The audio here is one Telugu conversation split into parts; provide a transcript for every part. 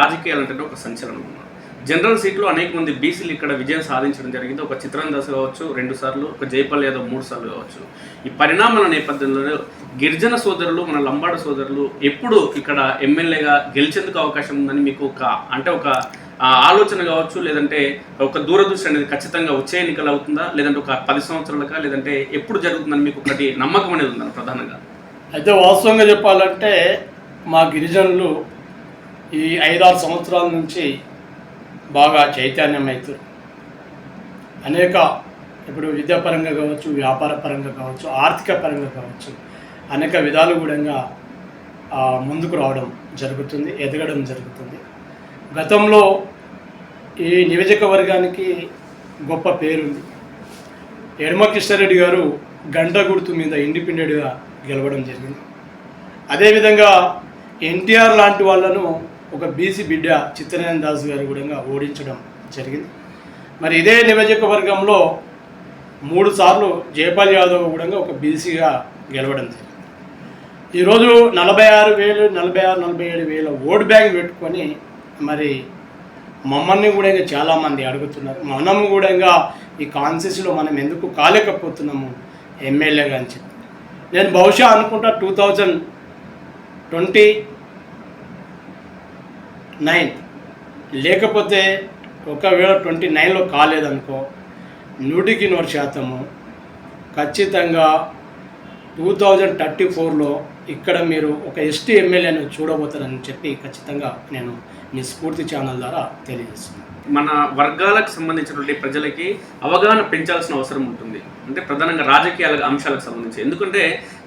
రాజకీయాలంటే ఒక సంచలనం. జనరల్ సీట్లో అనేక మంది బీసీలు ఇక్కడ విజయం సాధించడం జరిగింది. ఒక చిత్రందాస్ కావచ్చు 2 సార్లు, ఒక జైపాల్ యాదవ్ 3 సార్లు కావచ్చు. ఈ పరిణామాల నేపథ్యంలో గిరిజన సోదరులు, మన లంబాడ సోదరులు ఎప్పుడు ఇక్కడ ఎమ్మెల్యేగా గెలిచేందుకు అవకాశం ఉందని మీకు ఒక ఆలోచన కావచ్చు, లేదంటే ఒక దూరదృష్టి అనేది ఖచ్చితంగా వచ్చే ఎన్నికలు అవుతుందా, లేదంటే ఒక 10 సంవత్సరాలకా, లేదంటే ఎప్పుడు జరుగుతుందని మీకు ఒకటి నమ్మకం అనేది ఉందని ప్రధానంగా? అయితే వాస్తవంగా చెప్పాలంటే మా గిరిజనులు ఈ 5-6 సంవత్సరాల నుంచి బాగా చైతన్యం అవుతారు. అనేక ఇప్పుడు విద్యాపరంగా కావచ్చు, వ్యాపార పరంగా కావచ్చు, ఆర్థిక పరంగా కావచ్చు, అనేక విధాలు కూడా ముందుకు రావడం జరుగుతుంది, ఎదగడం జరుగుతుంది. గతంలో ఈ నియోజకవర్గానికి గొప్ప పేరుంది. యడమ కృష్ణారెడ్డి గారు గంట గుర్తు మీద ఇండిపెండెంట్గా గెలవడం జరిగింది. అదేవిధంగా ఎన్టీఆర్ లాంటి వాళ్ళను ఒక బీసీ బిడ్డ చిత్తరేంద్ర దాస్ గారు కూడా ఓడించడం జరిగింది. మరి ఇదే నియోజకవర్గంలో 3 సార్లు జైపాల్ యాదవ్ కూడా ఒక బీసీగా గెలవడం జరిగింది. ఈరోజు 46,000 ఓట్ బ్యాంక్ పెట్టుకొని మరి మమ్మల్ని కూడా ఇంకా చాలామంది అడుగుతున్నారు, మనం కూడా ఇంకా ఈ కాన్స్టిట్యూన్సీలో మనం ఎందుకు కాలేకపోతున్నాము ఎమ్మెల్యేగా అని చెప్పి. నేను బహుశా అనుకుంటా 2029 లేకపోతే ఒకవేళ 29లో కాలేదనుకో 100% ఖచ్చితంగా 2034లో ఇక్కడ మీరు ఒక ఎస్టీ ఎమ్మెల్యేను చూడబోతారని చెప్పి ఖచ్చితంగా నేను మీ స్ఫూర్తి ఛానల్ ద్వారా తెలియజేస్తున్నాను. మన వర్గాలకు సంబంధించినటువంటి ప్రజలకి అవగాహన పెంచాల్సిన అవసరం ఉంటుంది. అంటే ప్రధానంగా రాజకీయాల అంశాలకు సంబంధించి, ఎందుకంటే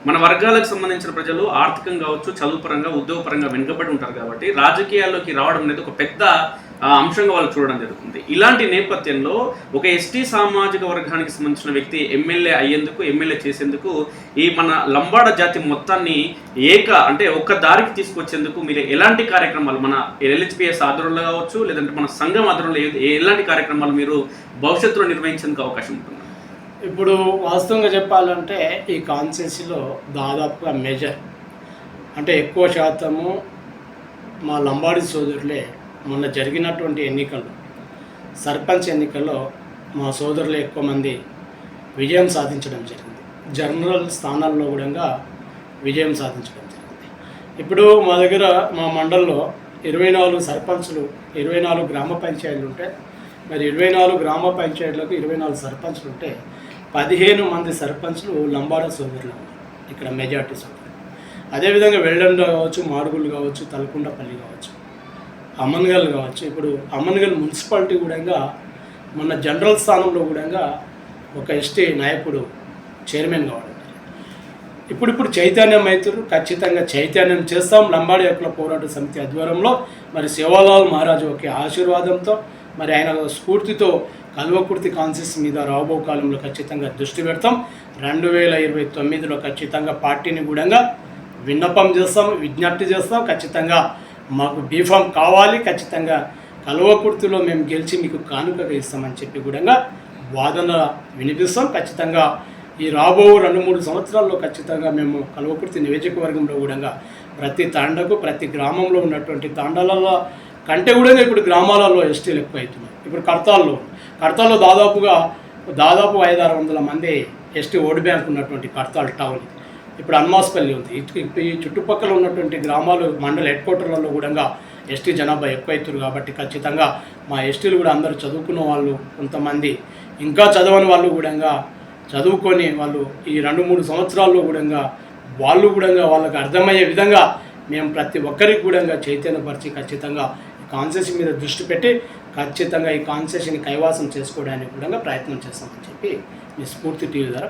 మన వర్గాలకు సంబంధించిన ప్రజలు ఆర్థికంగా కావచ్చు, చదువు పరంగా, ఉద్యోగపరంగా వెనుకబడి ఉంటారు కాబట్టి రాజకీయాల్లోకి రావడం అనేది ఒక పెద్ద అంశంగా వాళ్ళు చూడడం జరుగుతుంది. ఇలాంటి నేపథ్యంలో ఒక ఎస్టీ సామాజిక వర్గానికి సంబంధించిన వ్యక్తి ఎమ్మెల్యే చేసేందుకు ఈ మన లంబాడ జాతి మొత్తాన్ని అంటే ఒక్క దారికి తీసుకొచ్చేందుకు మీరు ఎలాంటి కార్యక్రమాలు మన LHPS ఆధ్వర్యంలో కావచ్చు, లేదంటే మన సంఘం ఆధ్వర్యంలో ఎలాంటి కార్యక్రమాలు మీరు భవిష్యత్తులో నిర్వహించేందుకు అవకాశం ఉంటుంది? ఇప్పుడు వాస్తవంగా చెప్పాలంటే ఈ కాన్స్టిట్యూన్సీలో దాదాపుగా మేజర్ అంటే ఎక్కువ శాతము మా లంబాడి సోదరులే మొన్న జరిగినటువంటి ఎన్నికల్లో, సర్పంచ్ ఎన్నికల్లో మా సోదరులు ఎక్కువ మంది విజయం సాధించడం జరిగింది. జనరల్ స్థానాల్లో కూడా విజయం సాధించడం జరిగింది. ఇప్పుడు మా దగ్గర మా మండలంలో 24 సర్పంచులు, 24 గ్రామ పంచాయతీలు ఉంటే, మరి 24 గ్రామ పంచాయతీలకు 24 సర్పంచులు ఉంటే 15 మంది సర్పంచులు లంబాడ సోదరులు ఇక్కడ మెజార్టీ సోదరులు. అదేవిధంగా వెల్లండ కావచ్చు, మాడుగులు కావచ్చు, తలకొండపల్లి కావచ్చు, అమ్మన్గల్ కావచ్చు. ఇప్పుడు అమ్మన్గల్ మున్సిపాలిటీ కూడా మన జనరల్ స్థానంలో కూడా ఒక ఎస్టీ నాయకుడు చైర్మన్ కావడం. ఇప్పుడు చైతన్యం అవుతారు, ఖచ్చితంగా చైతన్యం చేస్తాం. లంబాడి హక్కుల పోరాట సమితి ఆధ్వర్యంలో మరి శివలాల్ మహారాజు ఒక ఆశీర్వాదంతో మరి ఆయన స్ఫూర్తితో కల్వకుర్తి కాన్సెస్ మీద రాబో కాలంలో ఖచ్చితంగా దృష్టి పెడతాం. 2029లో ఖచ్చితంగా పార్టీని కూడా విన్నపం చేస్తాం, విజ్ఞప్తి చేస్తాం. ఖచ్చితంగా మాకు బీఫామ్ కావాలి, ఖచ్చితంగా కల్వకుర్తిలో మేము గెలిచి మీకు కానుకగా ఇస్తామని చెప్పి కూడా వాదన వినిపిస్తాం. ఖచ్చితంగా ఈ రాబో 2-3 సంవత్సరాల్లో ఖచ్చితంగా మేము కల్వకుర్తి నియోజకవర్గంలో కూడా ప్రతి తాండకు, ప్రతి గ్రామంలో ఉన్నటువంటి తాండాలలో కంటే కూడా ఇప్పుడు గ్రామాలలో ఎస్టీలు ఎక్కువ అవుతున్నాయి. ఇప్పుడు కర్తాల్లో దాదాపు 500-600 మంది ఎస్టీ ఓటు బ్యాంక్ ఉన్నటువంటి కర్తాల్ టౌన్. ఇప్పుడు అన్మాస్పల్లి ఉంది. ఈ చుట్టుపక్కల ఉన్నటువంటి గ్రామాలు, మండల హెడ్ క్వార్టర్లలో కూడా ఎస్టీ జనాభా ఎక్కువ అవుతారు కాబట్టి ఖచ్చితంగా మా ఎస్టీలు కూడా అందరూ చదువుకున్న వాళ్ళు, కొంతమంది ఇంకా చదవని వాళ్ళు కూడా చదువుకొని వాళ్ళు ఈ 2-3 సంవత్సరాల్లో కూడా వాళ్ళకు అర్థమయ్యే విధంగా మేము ప్రతి ఒక్కరికి కూడా చైతన్యపరిచి ఖచ్చితంగా ఈ కాన్సెషన్ మీద దృష్టి పెట్టి ఖచ్చితంగా ఈ కాన్సెషన్ని కైవాసం చేసుకోవడానికి కూడా ప్రయత్నం చేస్తామని చెప్పి మీ స్ఫూర్తి టీవీ ద్వారా